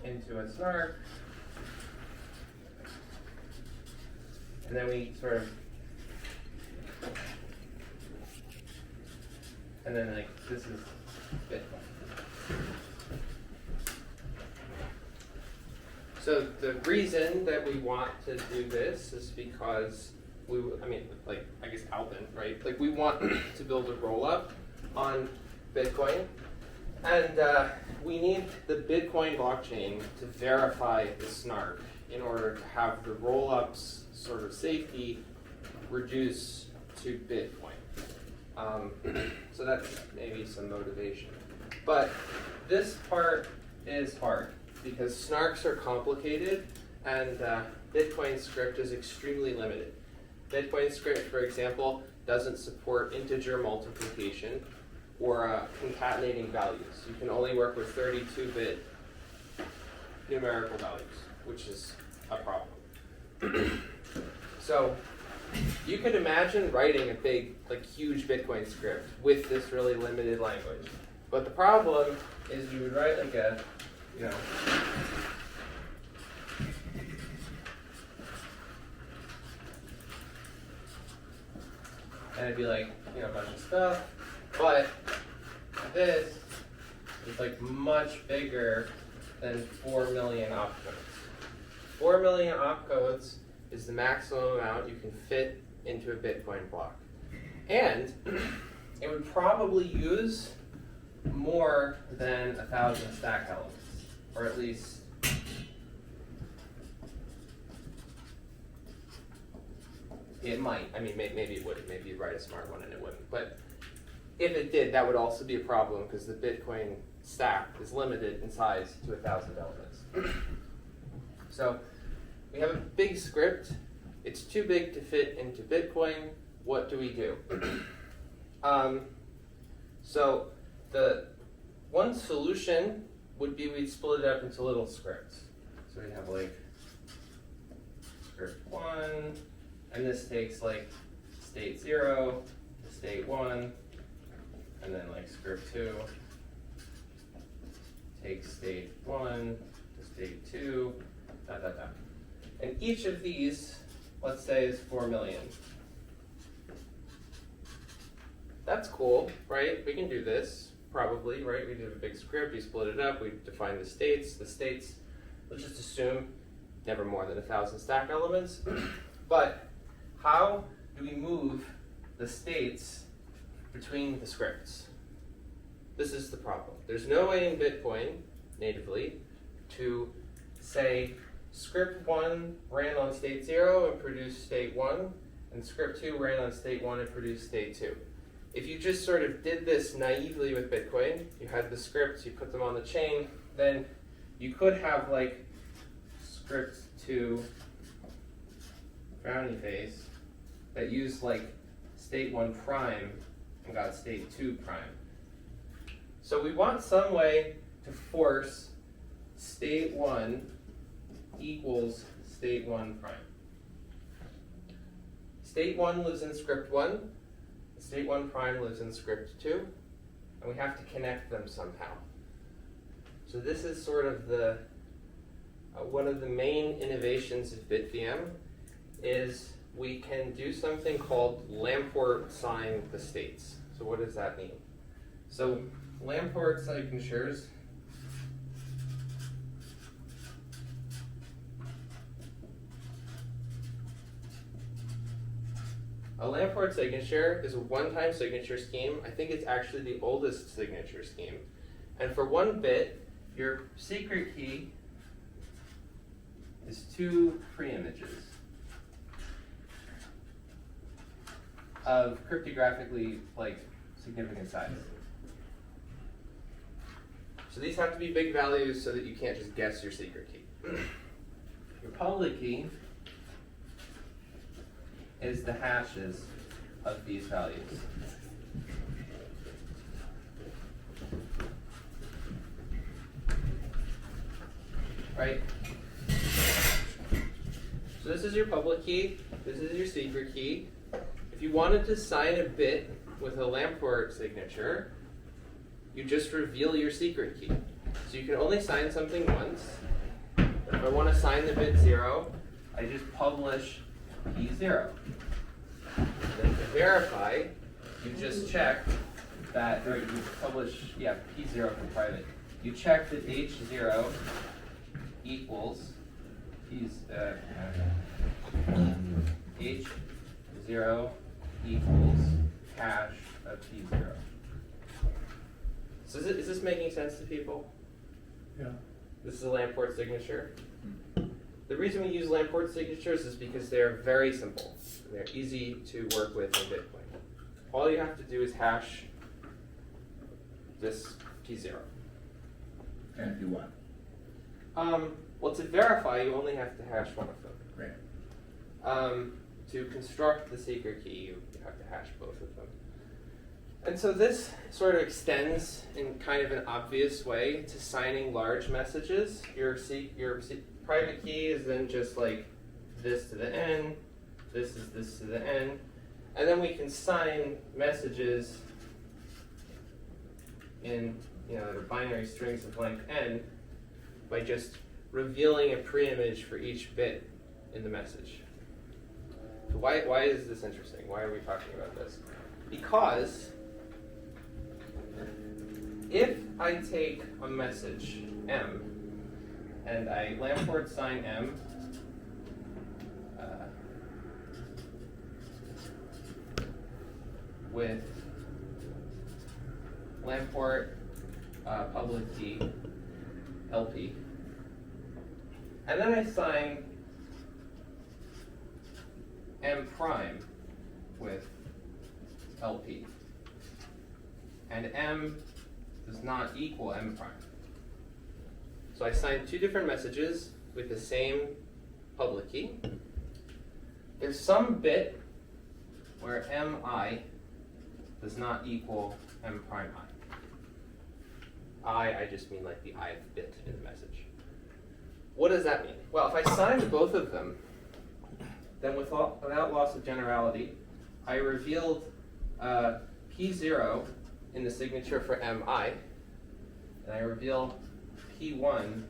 into a snark. And then we sort of, and then like this is Bitvm. So the reason that we want to do this is because I guess Alvin, right? Like we want to build a rollup on Bitcoin, and we need the Bitcoin blockchain to verify the snark in order to have the rollups sort of safety reduce to Bitcoin. So that's maybe some motivation. But this part is hard because snarks are complicated and Bitcoin script is extremely limited. Bitcoin script, for example, doesn't support integer multiplication or concatenating values. You can only work with 32-bit numerical values, which is a problem. So you could imagine writing a big, like huge Bitcoin script with this really limited language. But the problem is you would write like a, and it'd be like, a bunch of stuff. But this is like much bigger than 4 million opcodes. 4 million opcodes is the maximum amount you can fit into a Bitcoin block. And it would probably use more than 1,000 stack elements, or at least it might. I mean, maybe it wouldn't. Maybe you'd write a smart one and it wouldn't. But if it did, that would also be a problem because the Bitcoin stack is limited in size to 1,000 elements. So we have a big script. It's too big to fit into Bitcoin. What do we do? So the one solution would be we'd split it up into little scripts. So we'd have like script 1, and this takes like state 0 to state 1, and then like script 2 takes state 1 to state 2, dot, dot, dot. And each of these, let's say, is 4 million. That's cool, right? We can do this, probably, right? We did a big script, we split it up, we defined the states. The states, let's just assume, never more than 1,000 stack elements. But how do we move the states between the scripts? This is the problem. There's no way in Bitcoin, natively, to say script 1 ran on state 0 and produced state 1, and script 2 ran on state 1 and produced state 2. If you just sort of did this naively with Bitcoin, you had the scripts, you put them on the chain, then you could have like script 2 frowny face that used like state 1 prime and got state 2 prime. So we want some way to force state 1 equals state 1 prime. State 1 lives in script 1, state 1 prime lives in script 2, and we have to connect them somehow. So this is sort of the one of the main innovations of Bitvm is we can do something called Lamport sign the states. So what does that mean? So Lamport signatures a Lamport signature is a one-time signature scheme. I think it's actually the oldest signature scheme. And for 1 bit, your secret key is 2 pre-images of cryptographically significant size. So these have to be big values so that you can't just guess your secret key. Your public key is the hashes of these values. Right? So this is your public key, this is your secret key. If you wanted to sign a bit with a Lamport signature, you just reveal your secret key. So you can only sign something once. If I want to sign the bit 0, I just publish P0. Then to verify, you just check that, or you publish, P0 for private. You check that H0 equals H0 equals hash of P0. So is this making sense to people? Yeah. This is a Lamport signature. The reason we use Lamport signatures is because they're very simple. They're easy to work with in Bitcoin. All you have to do is hash this P0. And do what? Well, to verify, you only have to hash one of them. Right. To construct the secret key, you have to hash both of them. And so this sort of extends in kind of an obvious way to signing large messages. Your private key is then just like this to the n, this is this to the n, and then we can sign messages in the binary strings of length n by just revealing a preimage for each bit in the message. So why is this interesting? Why are we talking about this? Because if I take a message, M, and I Lamport sign M, with Lamport public key, LP, and then I sign M prime with LP, and M does not equal M prime. So I signed two different messages with the same public key. There's some bit where Mi does not equal M prime I just mean like the ith bit in the message. What does that mean? Well, if I signed both of them, then without loss of generality, I revealed P0 in the signature for Mi, and I reveal P1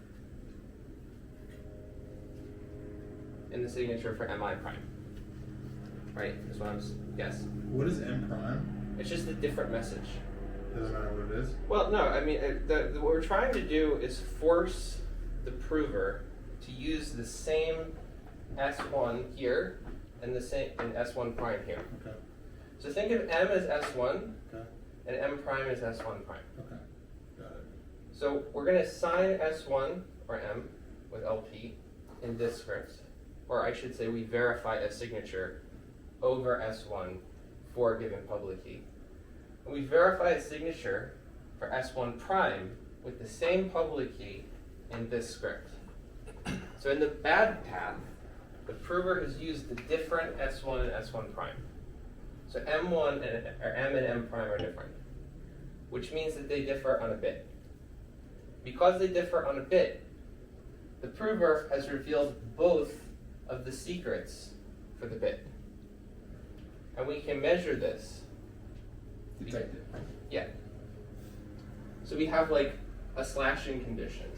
in the signature for Mi prime. Right? That's what yes. What is M prime? It's just a different message. Doesn't matter what it is. Well, no, I mean, what we're trying to do is force the prover to use the same S1 here and the same in S1 prime here. Okay. So think of M as S1 Okay. and M prime as S1 prime. Okay. Got it. So we're going to sign S1 or M with LP in this script, or I should say we verify a signature over S1 for a given public key. And we verify a signature for S1 prime with the same public key in this script. So in the bad path, the prover has used the different S1 and S1 prime. So M1 or M and M prime are different, which means that they differ on a bit. Because they differ on a bit, the prover has revealed both of the secrets for the bit. And we can measure this. Detect it. Yeah. So we have like a slashing condition.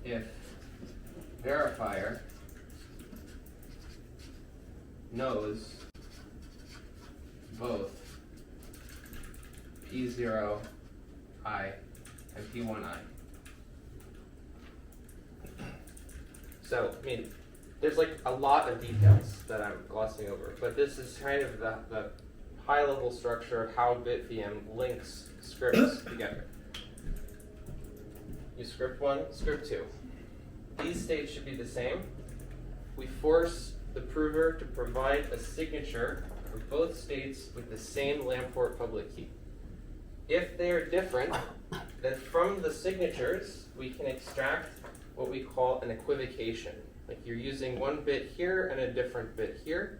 If verifier knows both P0I and P1I. So, I mean, there's like a lot of details that I'm glossing over, but this is kind of the high-level structure of how Bitvm links scripts together. You script 1, script 2. These states should be the same. We force the prover to provide a signature for both states with the same Lamport public key. If they are different, then from the signatures, we can extract what we call an equivocation. Like you're using one bit here and a different bit here.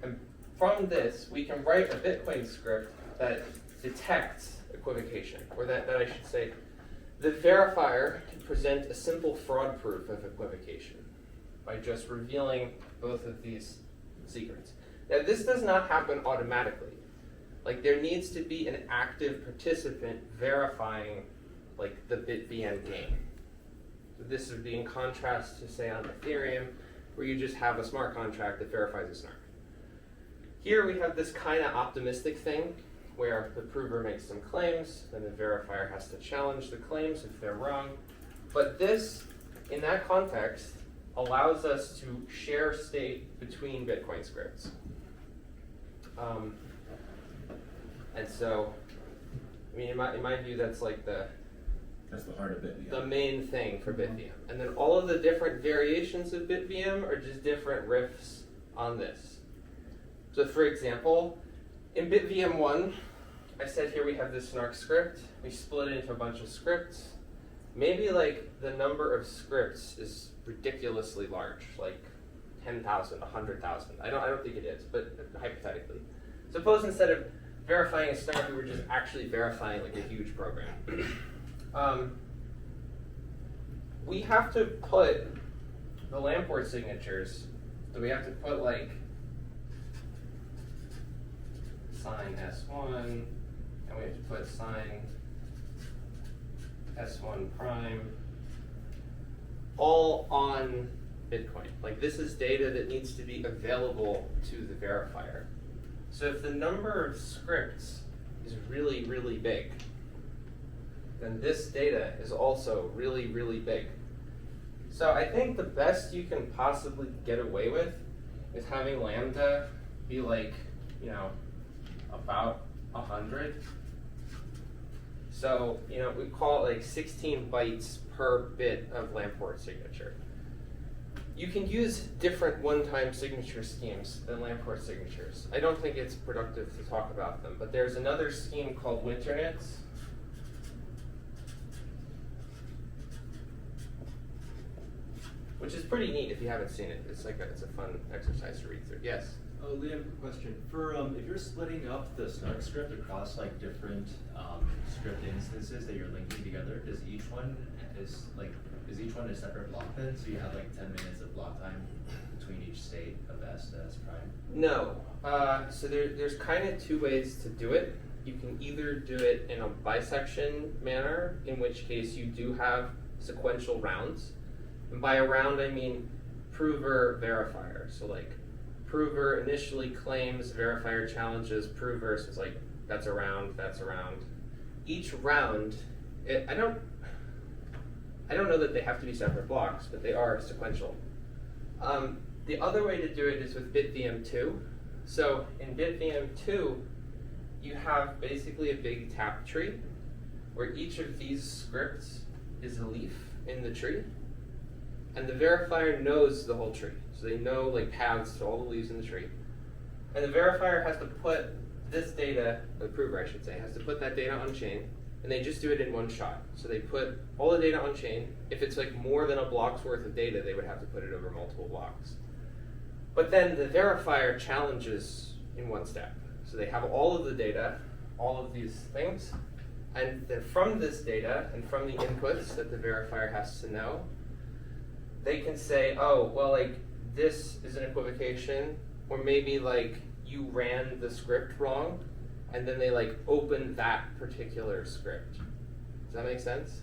And from this, we can write a Bitcoin script that detects equivocation, or that I should say, the verifier can present a simple fraud proof of equivocation by just revealing both of these secrets. Now, this does not happen automatically. Like there needs to be an active participant verifying like the Bitvm game. So this would be in contrast to say on Ethereum, where you just have a smart contract that verifies a snark. Here we have this kind of optimistic thing where the prover makes some claims, then the verifier has to challenge the claims if they're wrong. But this, in that context, allows us to share state between Bitcoin scripts. And so, I mean, in my view, that's like That's the heart of it. the main thing for Bitvm. And then all of the different variations of Bitvm are just different riffs on this. So for example, in Bitvm 1, I said here we have this snark script. We split it into a bunch of scripts. Maybe like the number of scripts is ridiculously large, like 10,000, 100,000. I don't think it is, but hypothetically. Suppose instead of verifying a snark, we were just actually verifying like a huge program. We have to put the Lamport signatures, so we have to put like sign S1, and we have to put sign S1 prime, all on Bitcoin. Like this is data that needs to be available to the verifier. So if the number of scripts is really, really big, then this data is also really, really big. So I think the best you can possibly get away with is having lambda be like, you know, about 100. So, you know, we call it like 16 bytes per bit of Lamport signature. You can use different one-time signature schemes than Lamport signatures. I don't think it's productive to talk about them, but there's another scheme called Winternitz. Which is pretty neat if you haven't seen it. It's a fun exercise to read through. Yes? Oh, Liam, question. For if you're splitting up the snark script across like different script instances that you're linking together, does each one is each one a separate block then? So you have like 10 minutes of block time between each state of S to S prime? No. So there's kind of two ways to do it. You can either do it in a bisection manner, in which case you do have sequential rounds. And by a round, I mean prover, verifier. So like prover initially claims, verifier challenges, prover says like, that's a round, that's a round. Each round, I don't know that they have to be separate blocks, but they are sequential. The other way to do it is with Bitvm 2. So in Bitvm 2, you have basically a big tap tree where each of these scripts is a leaf in the tree. And the verifier knows the whole tree. So they know like paths to all the leaves in the tree. And the verifier has to put this data, the prover I should say, has to put that data on chain, and they just do it in one shot. So they put all the data on chain. If it's like more than a block's worth of data, they would have to put it over multiple blocks. But then the verifier challenges in one step. So they have all of the data, all of these things, and then from this data and from the inputs that the verifier has to know, they can say, oh, well, like, this is an equivocation, or maybe, like, you ran the script wrong, and then they, like, open that particular script. Does that make sense?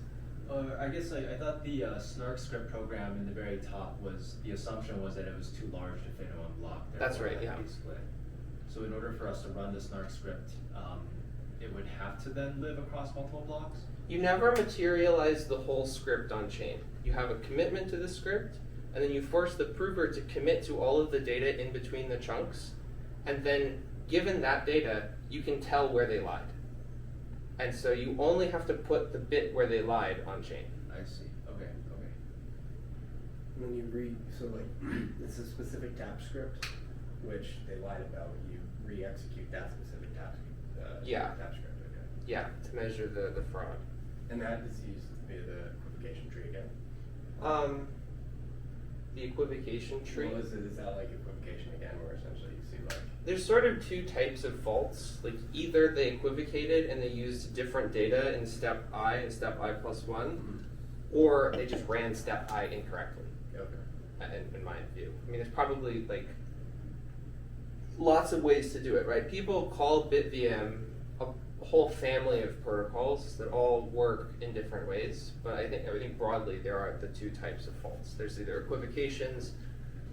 I guess I thought the snark script program in the very top was, the assumption was that it was too large to fit in one block. That's right, yeah. Split. So in order for us to run the snark script, it would have to then live across multiple blocks? You never materialize the whole script on chain. You have a commitment to the script, and then you force the prover to commit to all of the data in between the chunks, and then given that data, you can tell where they lied. And so you only have to put the bit where they lied on chain. I see. Okay. And then you so like, it's a specific tap script, which they lied about. You re-execute that specific tap script. Okay. Yeah, to measure the fraud. And that is used via the equivocation tree again? The equivocation tree. Well, is that like equivocation again, where essentially you see like... There's sort of two types of faults. Like either they equivocated and they used different data in step I and step I plus one, or they just ran step I incorrectly. Okay. In my view. I mean, there's probably like, lots of ways to do it, right? People call Bitvm a whole family of protocols that all work in different ways, but I think broadly there are the two types of faults. There's either equivocations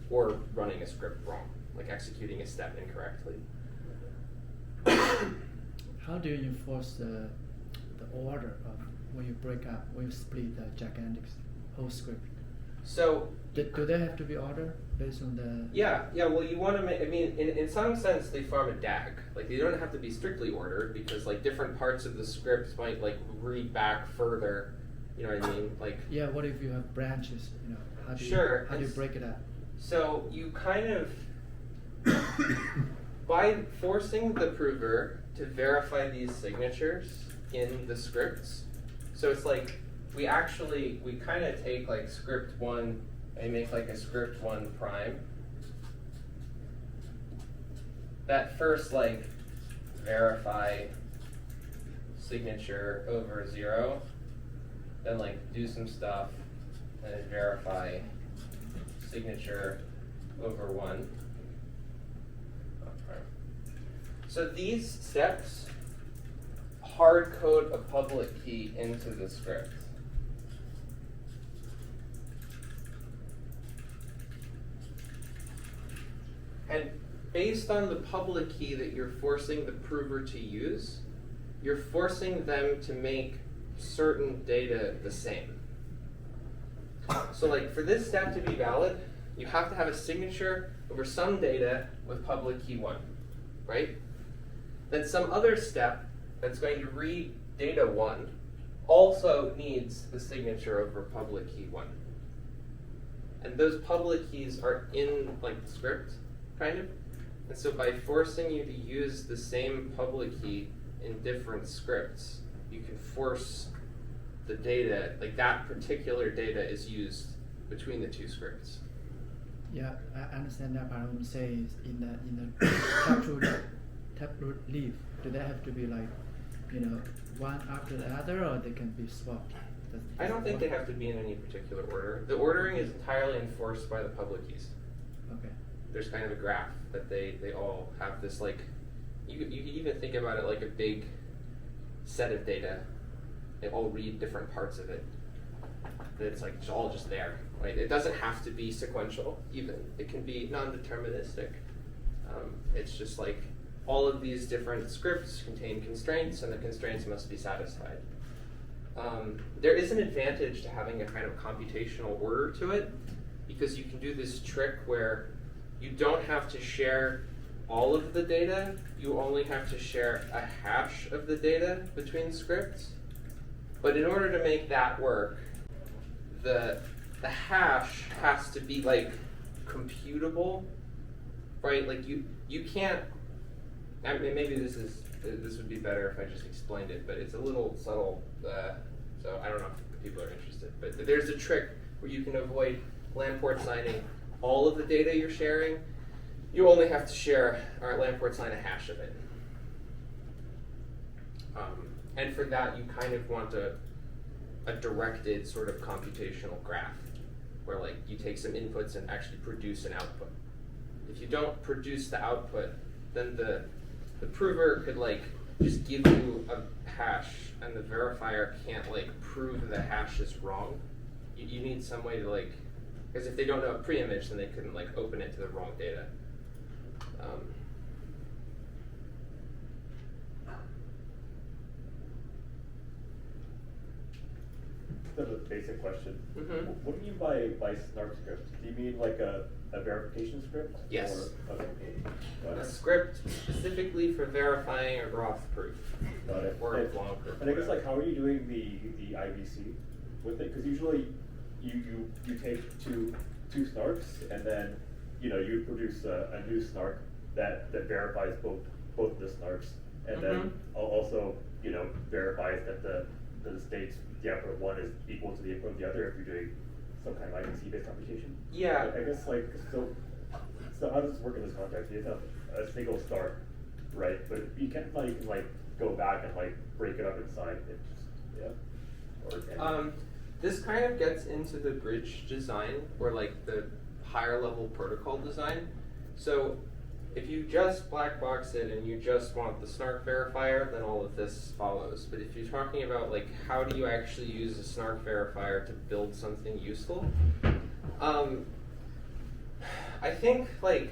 or running a script wrong, like executing a step incorrectly. How do you enforce the order of when you break up, when you split the gigantic whole script? So Do they have to be ordered based on the? yeah. Well, you want to make. I mean, in some sense, they form a DAG. Like they don't have to be strictly ordered because like different parts of the script might like read back further. You know what I mean? Like Yeah. What if you have branches? You know, how do Sure, you it's- break it up? so you kind of by forcing the prover to verify these signatures in the scripts. So it's like we kind of take like script 1 and make like a script 1 prime. That first like verify signature over 0, then like do some stuff, and then verify signature over 1. So these steps hard code a public key into the script. And based on the public key that you're forcing the prover to use, you're forcing them to make certain data the same. So like for this step to be valid, you have to have a signature over some data with public key 1, right? Then some other step that's going to read data 1 also needs the signature over public key 1. And those public keys are in like the script, kind of. And so by forcing you to use the same public key in different scripts, you can force the data, like that particular data is used between the two scripts. Yeah, I understand that, but I would say is in the taproot leaf, do they have to be like, you know, one after the other, or they can be swapped? I don't think they have to be in any particular order. The ordering is entirely enforced by the public keys. Okay. There's kind of a graph that they all have this like, you could even think about it like a big set of data. They all read different parts of it. That it's like it's all just there, right? It doesn't have to be sequential even. It can be non-deterministic. It's just like all of these different scripts contain constraints and the constraints must be satisfied. There is an advantage to having a kind of computational order to it because you can do this trick where you don't have to share all of the data, you only have to share a hash of the data between scripts. But in order to make that work, the hash has to be like computable, right? Like you can't, I mean, maybe this would be better if I just explained it, but it's a little subtle, so I don't know if people are interested. But there's a trick where you can avoid Lamport signing all of the data you're sharing. You only have to share, or Lamport sign a hash of it. And for that, you kind of want a directed sort of computational graph, where like you take some inputs and actually produce an output. If you don't produce the output, then the prover could like just give you a hash, and the verifier can't like prove the hash is wrong. You need some way to like, because if they don't know a pre-image, then they couldn't like open it to the wrong data. That's a basic question. Mm-hmm. What do you mean by snark script? Do you mean like a verification script? Yes. Or, okay, got A it. script specifically for verifying a Roth proof Got it. or a long proof. And I guess like how are you doing the IVC with it? Because usually you take two snarks and then you produce a new snark that verifies both the snarks and then also verifies that the states the output of one is equal to the input of the other if you're doing some kind of IVC based computation. Yeah. I guess like so how does this work in this context? You have a single start, right? But you can't like go back and like break it up inside. It just This kind of gets into the bridge design or like the higher level protocol design. So if you just black box it and you just want the snark verifier, then all of this follows. But if you're talking about like how do you actually use a snark verifier to build something useful, I think like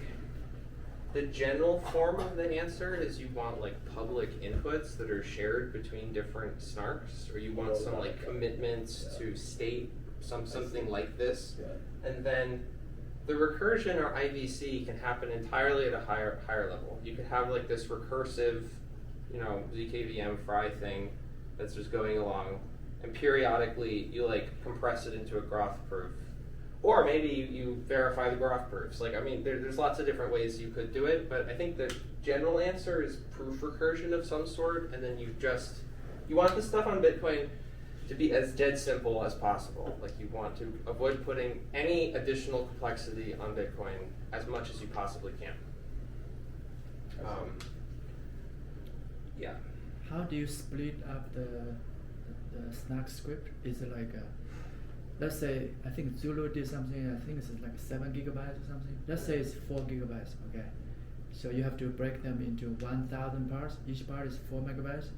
the general form of the answer is you want like public inputs that are shared between different snarks, or you want some like commitments to state something like this, and then the recursion or IVC can happen entirely at a higher level. You could have like this recursive, you know, ZKVM fry thing that's just going along, and periodically you like compress it into a graph proof. Or maybe you verify the graph proofs. Like, I mean, there's lots of different ways you could do it, but I think the general answer is proof recursion of some sort, and then you want this stuff on Bitcoin to be as dead simple as possible. Like, you want to avoid putting any additional complexity on Bitcoin as much as you possibly can. Yeah. How do you split up the snark script? Is it like let's say, I think Zulu did something, I think it's like 7 gigabytes or something. Let's say it's 4 gigabytes, okay? So you have to break them into 1,000 parts. Each part is 4 megabytes.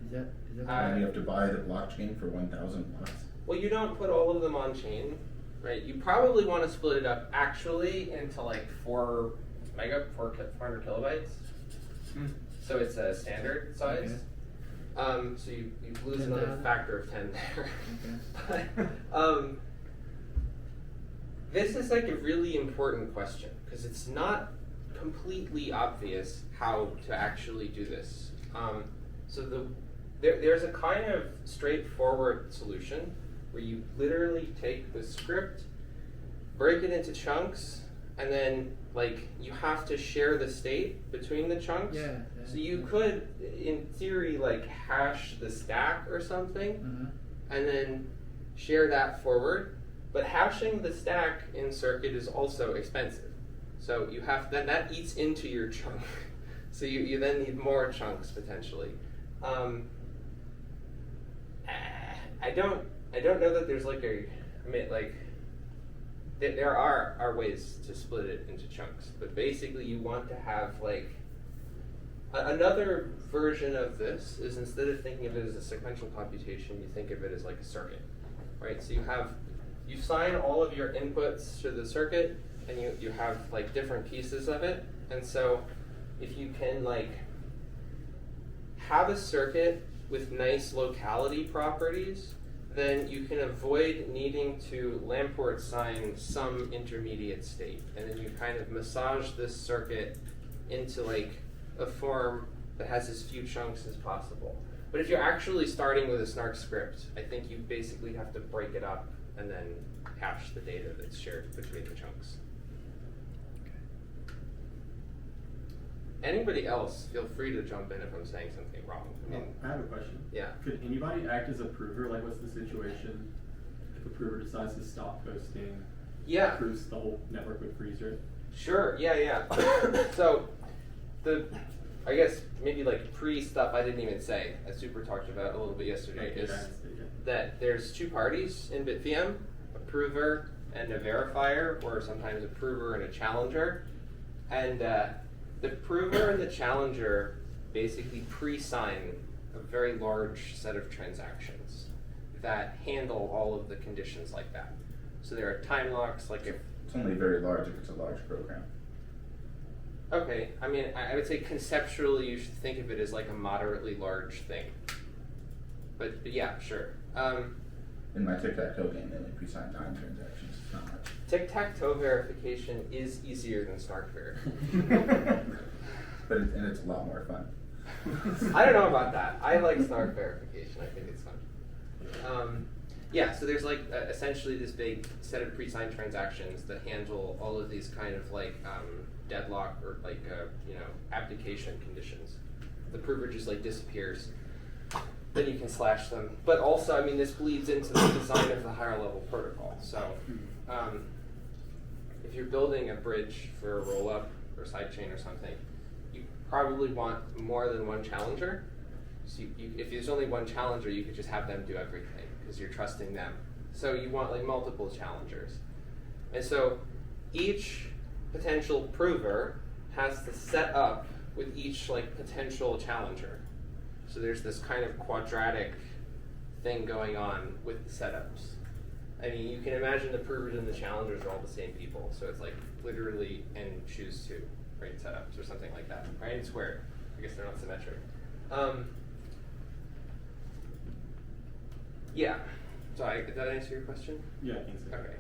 Is that right? And you have to buy the blockchain for 1,000 blocks. Well, you don't put all of them on chain, right? You probably want to split it up actually into like 400 kilobytes. So it's a standard size. Okay. So you lose another 10,000? factor of 10 there. Okay. But, this is like a really important question because it's not completely obvious how to actually do this. So there's a kind of straightforward solution where you literally take the script, break it into chunks, and then like you have to share the state between the chunks. Yeah. So you could, in theory, like hash the stack or something, and then share that forward. But hashing the stack in Circuit is also expensive. So you have that eats into your chunk. So you then need more chunks potentially. I don't know that there's like there are ways to split it into chunks, but basically you want to have like another version of this is instead of thinking of it as a sequential computation, you think of it as like a circuit, right? So you sign all of your inputs to the circuit, and you have like different pieces of it, and so if you can like have a circuit with nice locality properties, then you can avoid needing to Lamport sign some intermediate state. And then you kind of massage this circuit into like a form that has as few chunks as possible. But if you're actually starting with a snark script, I think you basically have to break it up and then hash the data that's shared between the chunks. Anybody else, feel free to jump in if I'm saying something wrong. I have a question. Yeah. Could anybody act as a prover? Like, what's the situation if a prover decides to stop posting? Yeah. Proves the whole network would freeze, right? Sure. Yeah. So, I guess maybe like pre-stuff I didn't even say, as Super talked about a little bit yesterday, is that there's two parties in Bitvm, a prover and a verifier, or sometimes a prover and a challenger, and the prover and the challenger basically pre-sign a very large set of transactions that handle all of the conditions like that. So there are time locks, like if... It's only very large if it's a large program. Okay, I mean, I would say conceptually you should think of it as like a moderately large thing. But yeah, sure. In my tic-tac-toe game, they only pre-sign time transactions. It's not much. Tic-tac-toe verification is easier than snark verification. But it's a lot more fun. I don't know about that. I like snark verification. I think it's fun. Yeah, so there's like essentially this big set of pre-signed transactions that handle all of these kind of like deadlock or like abdication conditions. The prover just like disappears. Then you can slash them. But also, I mean, this bleeds into the design of the higher level protocol. So if you're building a bridge for a roll-up or sidechain or something, you probably want more than one challenger. So if there's only one challenger, you could just have them do everything because you're trusting them. So you want like multiple challengers. And so each potential prover has to set up with each like potential challenger. So there's this kind of quadratic thing going on with the setups. I mean, you can imagine the provers and the challengers are all the same people. So it's like literally n choose 2, right, setups or something like that, right? And squared. I guess they're not symmetric. Yeah. So did that answer your question? Yeah, I think so. Okay.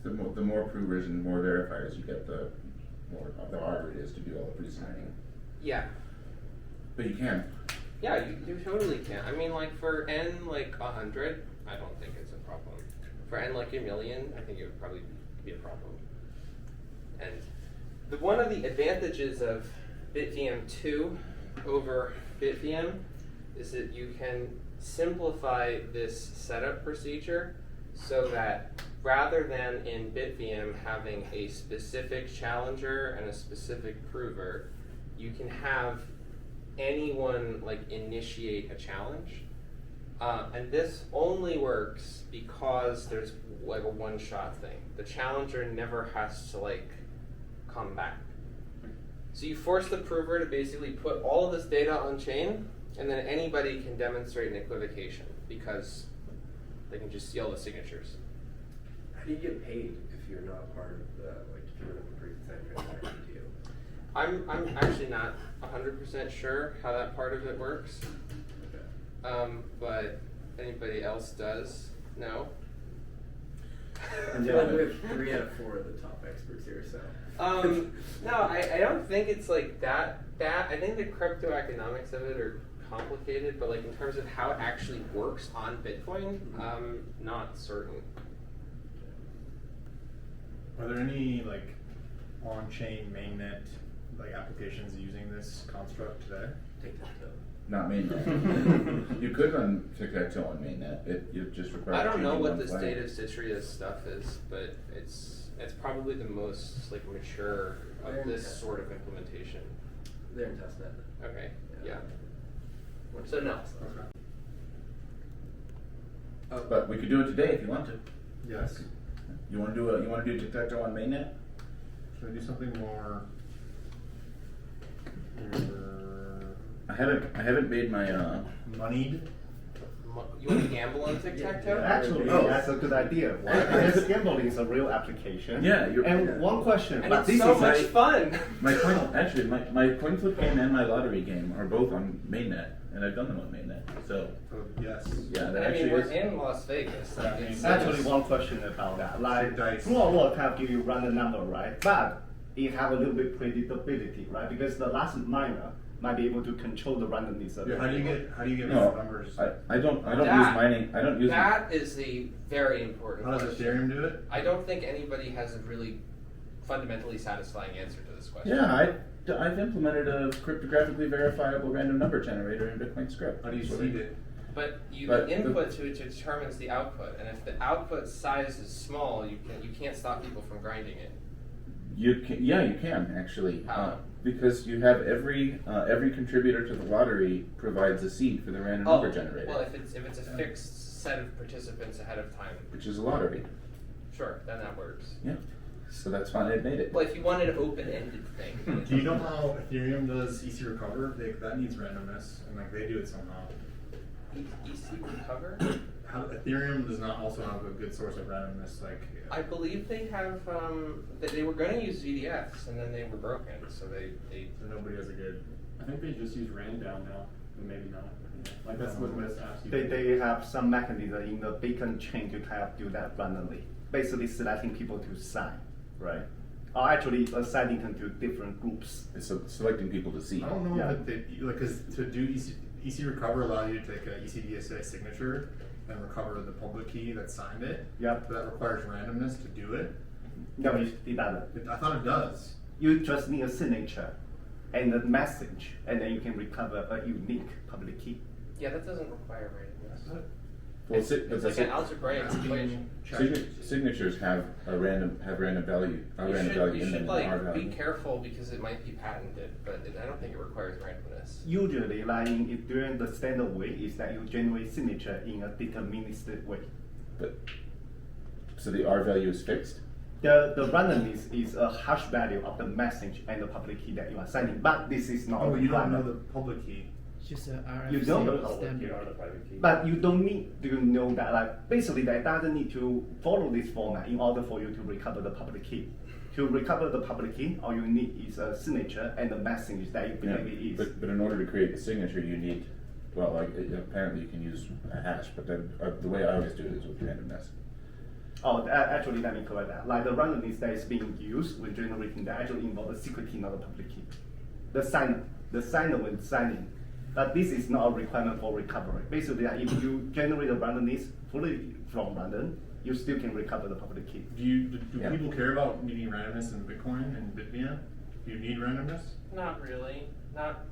The more provers and more verifiers you get, the harder it is to do all the pre-signing. Yeah. But you can. Yeah, you totally can. I mean, like for n like 100, I don't think it's a problem. For n like 1,000,000, I think it would probably be a problem. And one of the advantages of Bitvm 2 over Bitvm is that you can simplify this setup procedure so that rather than in Bitvm having a specific challenger and a specific prover, you can have anyone like initiate a challenge. And this only works because there's like a one-shot thing. The challenger never has to like come back. So you force the prover to basically put all of this data on chain, and then anybody can demonstrate an equivocation because they can just steal the signatures. How do you get paid if you're not part of the, like, if you're a pre-signed transaction deal? I'm actually not 100% sure how that part of it works. Okay. But anybody else does know? I feel like we have 3 out of 4 of the top experts here, so. No, I don't think it's like that. I think the crypto economics of it are complicated, but like in terms of how it actually works on Bitcoin, I'm not certain. Are there any like on-chain mainnet like applications using this construct today? Tic-tac-toe. Not mainnet. You could run tic-tac-toe on mainnet. You just require. I don't know changing what one the flag. state of Citria's stuff is, but it's probably the most like mature of this sort of implementation. They're in testnet. Okay. Yeah. So no. But we could do it today if you want to. Yes. You want to do tic-tac-toe on mainnet? Should I do something more? I haven't made my Moneyed? You want to gamble on tic-tac-toe? Actually, Oh. that's a good idea. Because gambling is a real application. Yeah, you're- And yeah. one question, And but it's this so is much fun. my coin flip game and my lottery game are both on mainnet, and I've done them on mainnet. So Yes. yeah, that I mean, actually we're is. in Las Vegas. Like, it's actually one question about that. Like, Dice. true or what have give you random number, right? But it have a little bit predictability, right? Because the last miner might be able to control the randomness of Yeah, it. how do you get No, these numbers? I don't use That- mining. I don't use. That is a very important How does question. Ethereum do it? I don't think anybody has a really fundamentally satisfying answer to this question. Yeah, I've implemented a cryptographically verifiable random number generator in Bitcoin script. How do you That's what seed I- it? But But the the- input to it determines the output, and if the output size is small, you can't stop people from grinding it. You can actually, How? because you have every contributor to the lottery provides a seed for the random number generator, Well, if it's a fixed set of participants ahead of time, which is a lottery. sure, then that works. Yeah, so that's why I made it. Well, if you want an open-ended thing. Do you know how Ethereum does EC recover? That needs randomness, and like they do it somehow. EC recover? How Ethereum does not also have a good source of randomness, like. I believe they have. They were going to use VDFs, and then they were broken, so they. So nobody has a good. I think they just use Randown now, but maybe not. Like that's what most apps use. They have some mechanism in the Beacon chain to kind of do that randomly. Basically selecting people to sign, right? Or actually assigning them to different groups. It's selecting people to see. I don't know Yeah. if they like because to do EC recover allows you to take a ECDSA signature and recover the public key that signed it. Yep. But that requires randomness to do it. No, it doesn't. I thought it does. You just need a signature and a message, and then you can recover a unique public key. Yeah, that doesn't require randomness. Well, It's like an algebraic equation. signatures have random value. You Random value should in them, like R be value. careful because it might be patented, but I don't think it requires randomness. Usually, like during the standard way, is that you generate signature in a deterministic way. But so the R value is fixed. The randomness is a hash value of the message and the public key that you are sending, but this is not Oh, a you don't know requirement. the public key. Just a RFC You don't know The public key standard. or the private key. But you don't need to know that, like, basically that doesn't need to follow this format in order for you to recover the public key. To recover the public key, all you need is a signature and the message that you Yeah, believe it is. but in order to create the signature, you need, well, like, apparently you can use a hash, but then, the way I always do it is with randomness. Oh, actually, let me correct that. Like the randomness that is being used when generating that actually involves the secret key, not the public key. The signer when signing. But this is not a requirement for recovery. Basically, if you generate a randomness fully from random, you still can recover the public key. Do Yeah. people care about needing randomness in Bitcoin and Bitvm? Do you need randomness? Not really. Not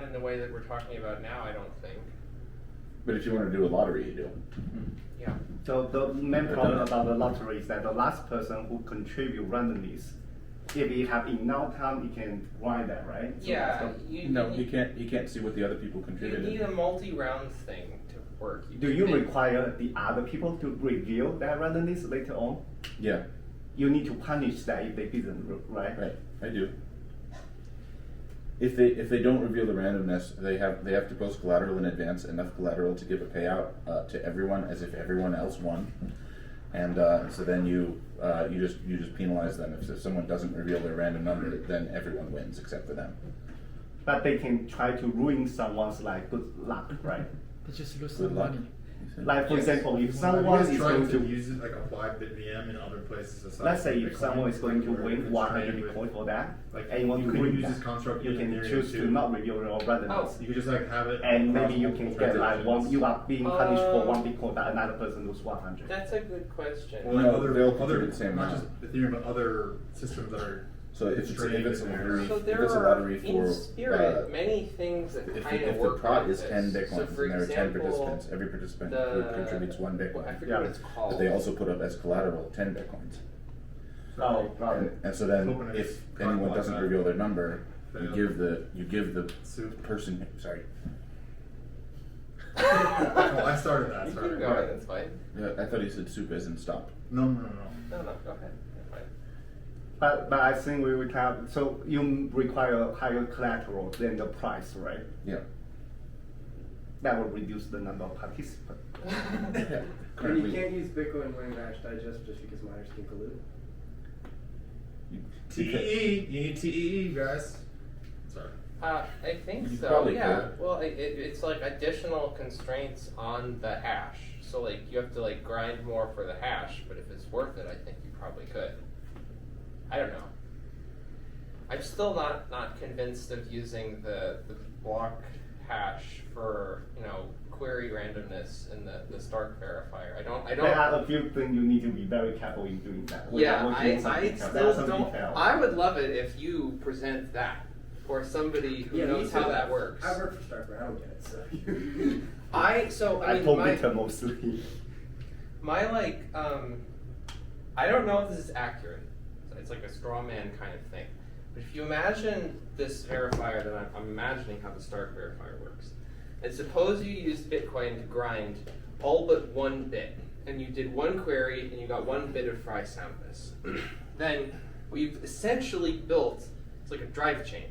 in the way that we're talking about now, I don't think. But if you want to do a lottery, you do. Yeah. So the main problem about the lottery is that the last person who contribute randomness, if he have enough time, he can grind that, right? So Yeah, that's the- No, he can't see what the other people You contributed. need a multi-round thing to work. Do you can't- require the other people to reveal that randomness later on? Yeah, You need to punish that if they didn't, right? right, I do. If they don't reveal the randomness, they have to post collateral in advance, enough collateral to give a payout to everyone as if everyone else won, and so then you just penalize them. If someone doesn't reveal their random number, then everyone wins except for them. But they can try to ruin someone's like good luck, right? They just lose Good some luck. money. Like for Yes. example, if Have someone you guys is tried going to to, use it, like apply Bitvm in other places aside let's say from if Bitcoin? someone is going to Where win it's 100 trained with- Bitcoin for that, like, and you want you to could ruin use that, this construct you in can Ethereum choose too. to not reveal your randomness. You could just like have it. And across maybe you can multiple get like one, transactions. you are being punished for Uh, 1 Bitcoin, but another person lose 100. That's a good question. Well, like No, other, they'll other contribute the same not amount. just Ethereum, but other systems that are. So if it's a lottery, So if there it's a are, lottery in for spirit, many things that if kind of the work pot like is 10 this. bitcoins So for and there are 10 example, participants, every participant contributes 1 I bitcoin. forget Yeah. what it's called. But they also put up as collateral 10 bitcoins. Oh, got it. And so then, Hoping if it's anyone like doesn't that. reveal their number, Then you give the Soup. person. Sorry, Well, I started that. You Sorry. keep going, that's fine. I thought you said soup as in stop. No. No, go ahead. That's fine. But I think we would have, so you require higher collateral than the price, right? Yeah. That will reduce the number of participants. And you Currently, can't use Bitcoin winning hash digest just because miners can collude. TEE, you need TEE, guys. Sorry. I think You so. probably Yeah. could. Well, it's like additional constraints on the hash. So like you have to like grind more for the hash, but if it's worth it, I think you probably could. I don't know. I'm still not convinced of using the block hash for query randomness in the Stark verifier. I don't. There are a few things you need to be very careful in doing that. Yeah, without working on some I detail. There are still some don't. detail. I would love it if you present that for somebody who knows how that works. I work for Starker, I don't get it, so. I mean, told my, Victor mostly. my I don't know if this is accurate. It's like a straw man kind of thing. But if you imagine this verifier that I'm imagining how the Stark verifier works, and suppose you used Bitcoin to grind all but 1 bit, and you did 1 query and you got 1 bit of fry soundness, then we've essentially built, it's like a drive chain,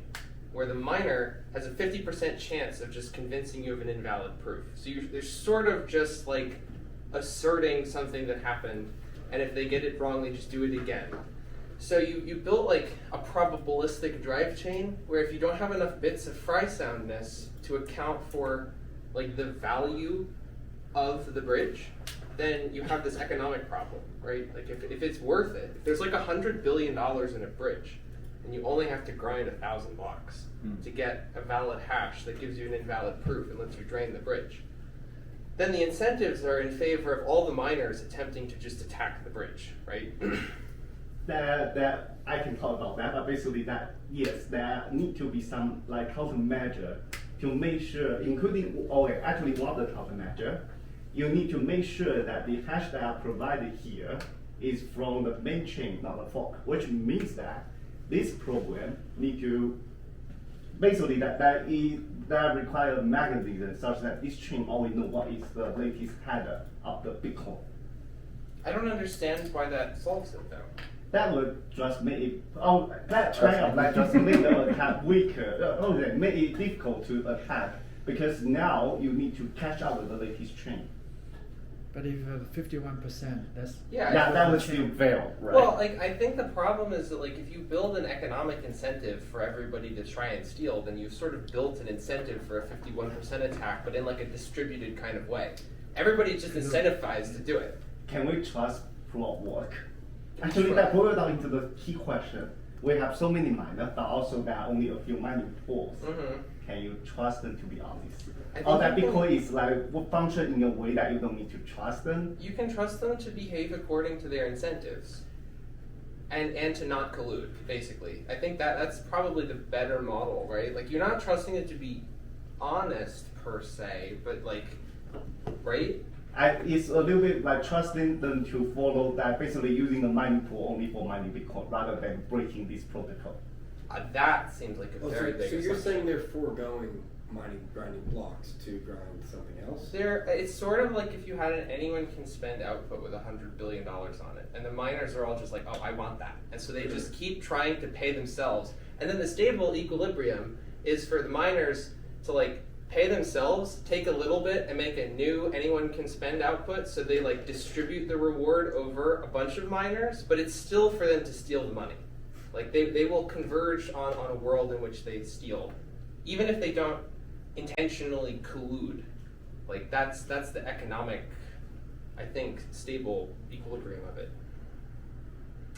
where the miner has a 50% chance of just convincing you of an invalid proof. So they're sort of just like asserting something that happened, and if they get it wrong, they just do it again. So you built like a probabilistic drive chain where if you don't have enough bits of fry soundness to account for like the value of the bridge, then you have this economic problem, right? Like if it's worth it, if there's like $100 billion in a bridge, and you only have to grind 1,000 blocks to get a valid hash that gives you an invalid proof and lets you drain the bridge, then the incentives are in favor of all the miners attempting to just attack the bridge, right? That I can talk about that, but basically that yes, there need to be some like countermeasure to make sure, including actually one of the countermeasure, you need to make sure that the hash that are provided here is from the main chain, not the fork, which means that this program need to basically that require a mechanism such that this chain always know what is the latest header of the Bitcoin. I don't understand why that solves it though. that would just make it, that kind of like just make the attack weaker, make it difficult to attack, because now you need to catch up with the latest trend. But if you have 51%, that's Yeah, that would still fail, right? Well, like I think the problem is that like if you build an economic incentive for everybody to try and steal, then you've sort of built an incentive for a 51% attack, but in like a distributed kind of way. Everybody's just incentivized to do it. Can we trust proof of work? Actually, that boils down into the key question. We have so many miners, but also there are only a few mining pools. Mm-hmm. Can you trust them to be honest? I Or that think you can- Bitcoin is like will function in a way that you don't need to trust them? You can trust them to behave according to their incentives. And to not collude, basically. I think that's probably the better model, right? Like you're not trusting it to be honest per se, but like, right? It's a little bit like trusting them to follow that, basically using the mining pool only for mining Bitcoin rather than breaking this protocol. That seems like a very big so you're assumption. saying they're foregoing grinding blocks to grind something else? It's sort of like if you had an anyone can spend output with $100 billion on it, and the miners are all just like, oh, I want that, and so they just keep trying to pay themselves, and then the stable equilibrium is for the miners to like pay themselves, take a little bit, and make a new anyone can spend output, so they like distribute the reward over a bunch of miners, but it's still for them to steal the money. Like they will converge on a world in which they steal, even if they don't intentionally collude. Like that's the economic, I think, stable equilibrium of it.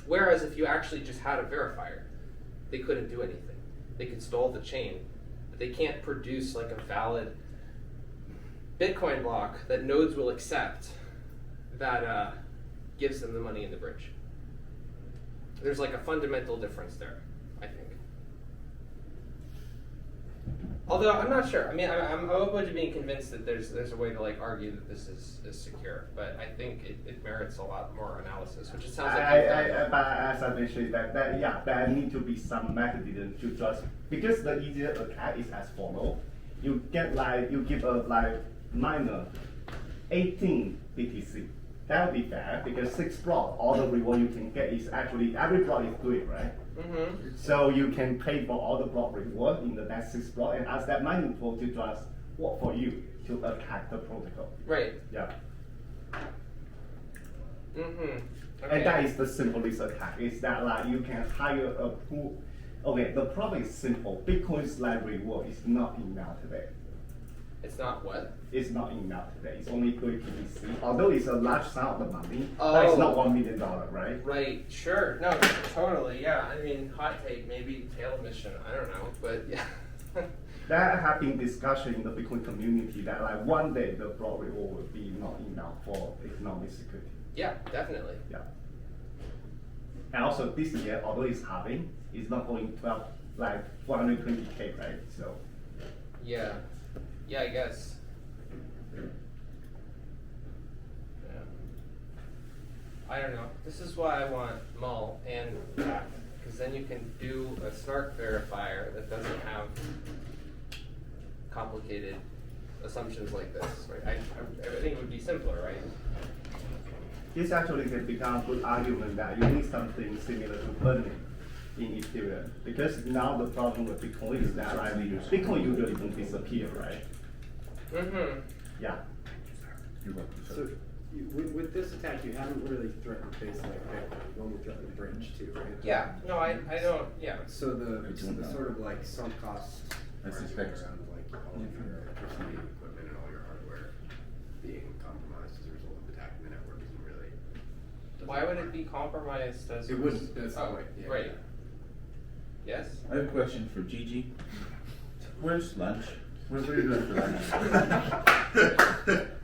Whereas if you actually just had a verifier, they couldn't do anything. They could stall the chain, but they can't produce like a valid Bitcoin block that nodes will accept that gives them the money in the bridge. There's like a fundamental difference there, I think. Although I'm not sure. I mean, I'm open to being convinced that there's a way to like argue that this is secure, but I think it merits a lot more analysis, which it sounds like you've done. But as I mentioned, there need to be some mechanism to just, because the easier attack is as follow. You give a miner 18 BTC. That would be fair because 6 blocks, all the reward you can get is actually every block is good, right? Mm-hmm. So you can pay for all the block reward in the next 6 blocks and ask that mining pool to just work for you to attack the protocol. Right. Yeah. Mm-hmm. And that is the simplest attack. Is that like you can hire a pool? Okay, the problem is simple. Bitcoin's like reward is not enough today. It's not what? It's not enough today. It's only 3 BTC. Although it's a large sum of the money, but Oh. it's not $1 million, right? Right. Sure. No. Totally. Yeah. I mean, hot take, maybe tail mission. I don't know, but yeah. There have been discussion in the Bitcoin community that like one day the block reward will be not enough for economic security. Yeah. Definitely. Yeah. And also this year, although it's halving, it's not going 120K, right? So. Yeah. Yeah, I guess. Yeah. I don't know. This is why I want mull and back, because then you can do a snark verifier that doesn't have complicated assumptions like this. Right? I think it would be simpler, right? This actually can become a good argument that you need something similar to burning in Ethereum, because now the problem with Bitcoin is that like, Bitcoin usually don't disappear, right? Mm-hmm. Yeah. You're welcome, sir. So with this attack, you haven't really threatened base like Bitcoin. You've only threatened the bridge too, right? Yeah. No, I don't. Yeah. So the doing that. sort of like sunk cost I suspect so. around like all of your electricity equipment and all your hardware being compromised as a result of attacking the network isn't really. Why would it be compromised as? It wouldn't. That's the Oh, point. Yeah. right. Yes. I have a question for Gigi. Where's lunch? What are you doing for lunch?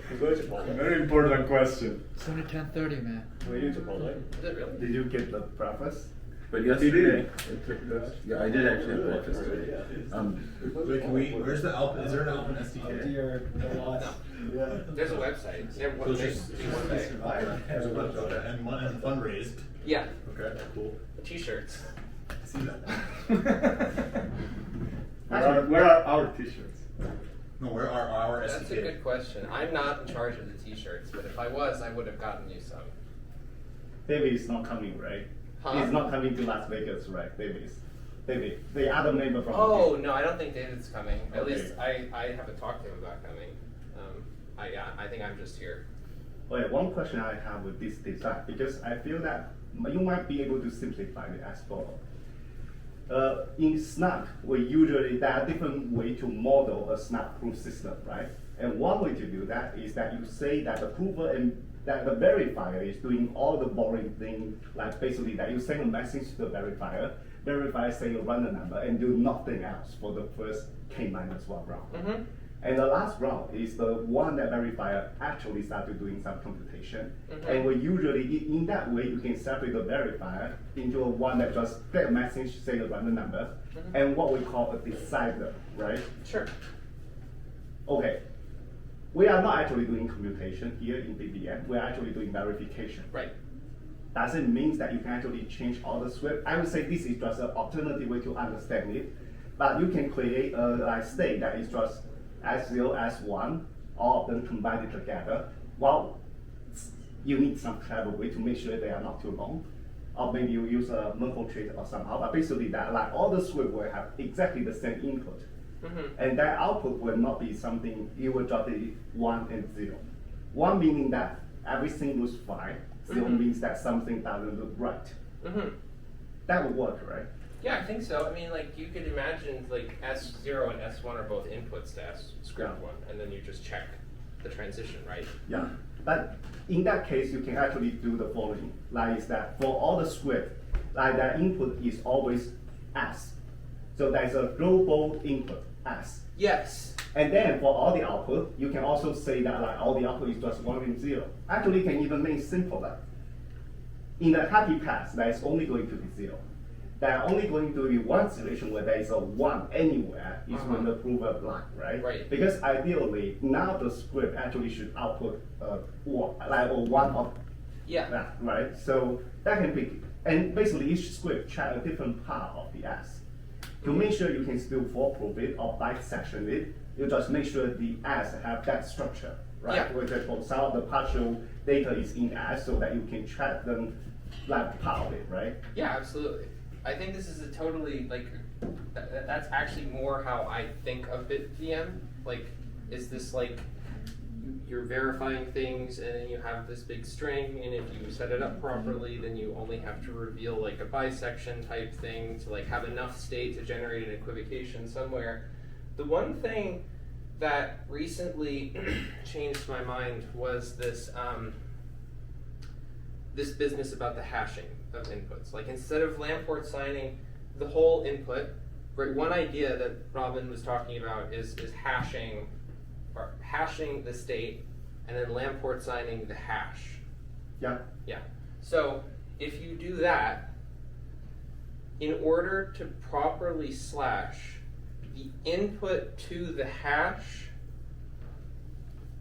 Very important question. It's only 10:30, man. We need Chipotle. Is it really? Did you get the breakfast? But yesterday, did. yeah, I did actually have breakfast today. Wait, can we? Where's the Alpin? Is there an Alpin SDK? No. There's a website. They have So one it's day. just One day. There's a website and one and fundraised. Yeah. Okay, cool. T-shirts. I see that. Where are our t-shirts? No, where are our SDK? That's a good question. I'm not in charge of the T-shirts, but if I was, I would have gotten you some. David is not coming, right? Huh? He's not coming to Las Vegas, right, David, the other member from. Oh no, I don't think David's coming. At Okay. least I haven't talked to him about coming. I think I'm just here. Okay, one question I have with this design, because I feel that you might be able to simplify it as follows. In Snark, there are different ways to model a Snark-proof system, right? And one way to do that is that you say that the prover and that the verifier is doing all the boring thing, like basically that you send a message to the verifier say you run the number and do nothing else for the first k-1 round. Mm-hmm. And the last round is the one that verifier actually started doing some computation. Mhm. And we usually, in that way, you can separate the verifier into a one that just get a message, say run the number, Mhm. and what we call a decider, right? Sure. Okay. We are not actually doing computation here in Bitvm. We are actually doing verification. Right. Does it mean that you can actually change all the script? I would say this is just an alternative way to understand it. But you can create a state that is just S0, S1, all of them combined together. Well, you need some clever way to make sure they are not too long. Or maybe you use a Merkle tree or somehow. But basically, that like all the script will have exactly the same input. Mm-hmm. And that output will not be something, you will just be 1 and 0. 1 meaning that everything looks fine. 0 Mhm. means that something doesn't look right. Mm-hmm. That would work, right? Yeah, I think so. I mean, like, you could imagine, like, S0 and S1 are both inputs to S script Yeah. 1, and then you just check the transition, right? Yeah. But in that case, you can actually do the following. Like is that for all the script, like the input is always S. So there's a global input, S. Yes. And then for all the output, you can also say that like all the output is just 1 and 0. Actually, you can even make it simpler. In the happy path, there is only going to be 0. There are only going to be one situation where there is a 1 anywhere is when the prover block, right? Right. Because ideally, now the script actually should output like a 1 of Yeah. that, right? So that can be, and basically each script check a different part of the S. To make sure you can still foolproof it or bisection it, you just make sure the S have that structure, right? Yeah. For example, some of the partial data is in S so that you can track them like part of it, right? Yeah, absolutely. I think this is a totally, like, that's actually more how I think of Bitvm. Like, is this like, you're verifying things and then you have this big string, and if you set it up properly, then you only have to reveal like a bisection type thing to like have enough state to generate an equivocation somewhere. The one thing that recently changed my mind was this this business about the hashing of inputs. Like, instead of Lamport signing the whole input, right? One idea that Robin was talking about is hashing the state, and then Lamport signing the hash. Yeah. Yeah. So if you do that, in order to properly slash the input to the hash,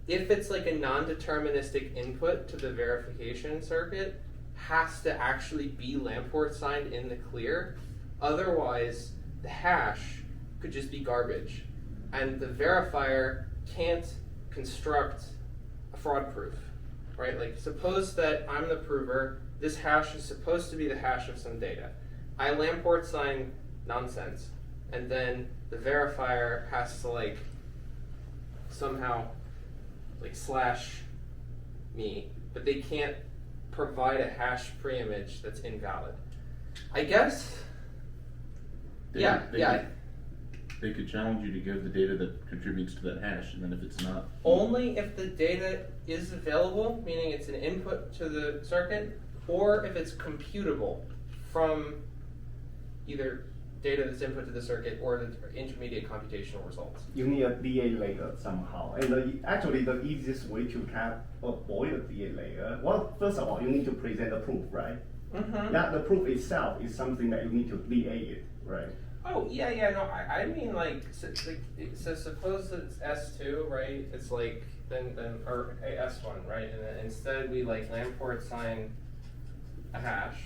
if it's like a non-deterministic input to the verification circuit, has to actually be Lamport signed in the clear. Otherwise, the hash could just be garbage, and the verifier can't construct a fraud proof, right? Like, suppose that I'm the prover, this hash is supposed to be the hash of some data. I Lamport sign nonsense, and then the verifier has to like somehow like slash me, but they can't provide a hash preimage that's invalid. I guess. They could challenge you to give the data that contributes to that hash, and then if it's not, Only if the data is available, meaning it's an input to the circuit, or if it's computable from either data that's input to the circuit or the intermediate computational results. You need a DA layer somehow. And actually the easiest way to avoid a DA layer, well, first of all, you need to present the proof, right? Mm-hmm. That the proof itself is something that you need to DA it, right? Oh, no, I mean like, so suppose it's S2, right? It's like, then or S1, right? And then instead we like Lamport sign a hash.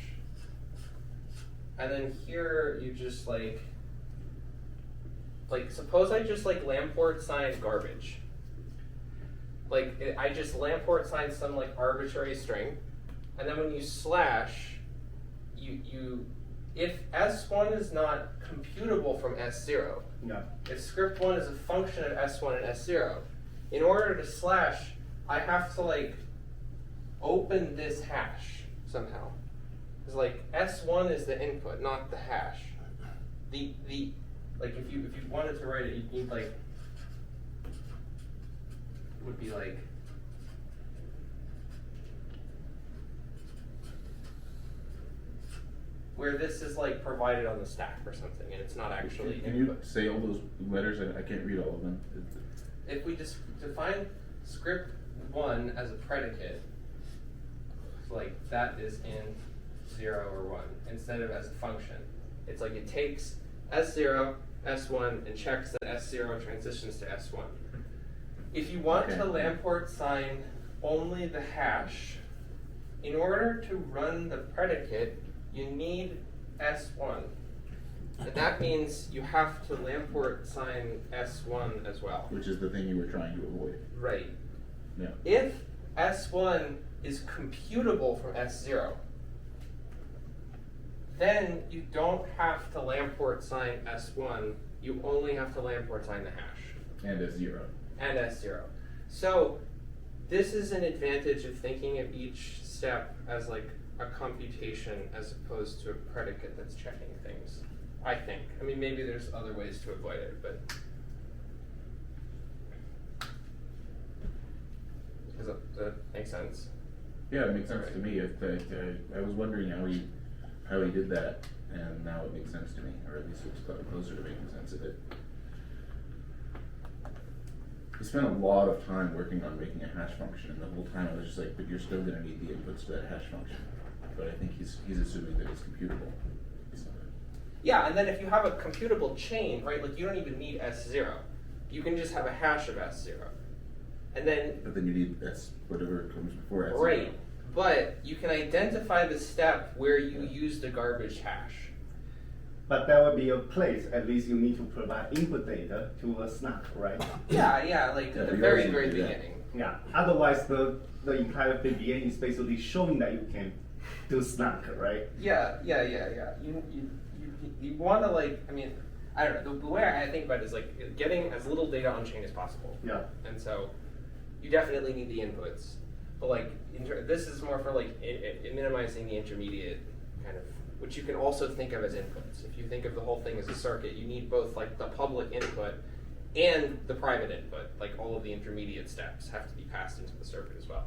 And then here you just like suppose I just like Lamport sign garbage. Like, I just Lamport sign some like arbitrary string, and then when you slash, if S1 is not computable from S0, Yeah. if script 1 is a function of S1 and S0, in order to slash, I have to like open this hash somehow. Because like S1 is the input, not the hash. The like if you wanted to write it, you'd need like, it would be like, where this is like provided on the stack or something, and it's not actually Can input. you say all those letters? I can't read all of them. If we just define script 1 as a predicate, like that is in 0 or 1, instead of as a function. It's like it takes S0, S1, and checks that S0 transitions to S1. If you want Okay. to Lamport sign only the hash, in order to run the predicate, you need S1. And that means you have to Lamport sign S1 as well. Which is the thing you were trying to avoid. Right. Yeah. If S1 is computable from S0, then you don't have to Lamport sign S1, you only have to Lamport sign the hash. And a 0. And S0. So this is an advantage of thinking of each step as like a computation as opposed to a predicate that's checking things, I think. I mean, maybe there's other ways to avoid it, but does that make sense? Yeah, it makes sense Alright. to me. I was wondering how he did that, and now it makes sense to me, or at least it's closer to making sense of it. He spent a lot of time working on making a hash function, and the whole time I was just like, but you're still going to need the inputs to that hash function. But I think he's assuming that it's computable. So, Yeah, and then if you have a computable chain, right, like you don't even need S0. You can just have a hash of S0. And then, but then you need whatever comes before S0. right, but you can identify the step where you use the garbage hash. But there will be a place, at least you need to provide input data to a snack, right? Yeah, like Yeah, at the you very, always very do that. beginning. Yeah, otherwise the entire BVM is basically showing that you can do snack, right? Yeah. You want to like, I mean, I don't know. The way I think about it is like getting as little data on chain as possible. Yeah. And so, you definitely need the inputs, but like this is more for like minimizing the intermediate kind of, which you can also think of as inputs. If you think of the whole thing as a circuit, you need both like the public input and the private input. Like all of the intermediate steps have to be passed into the circuit as well.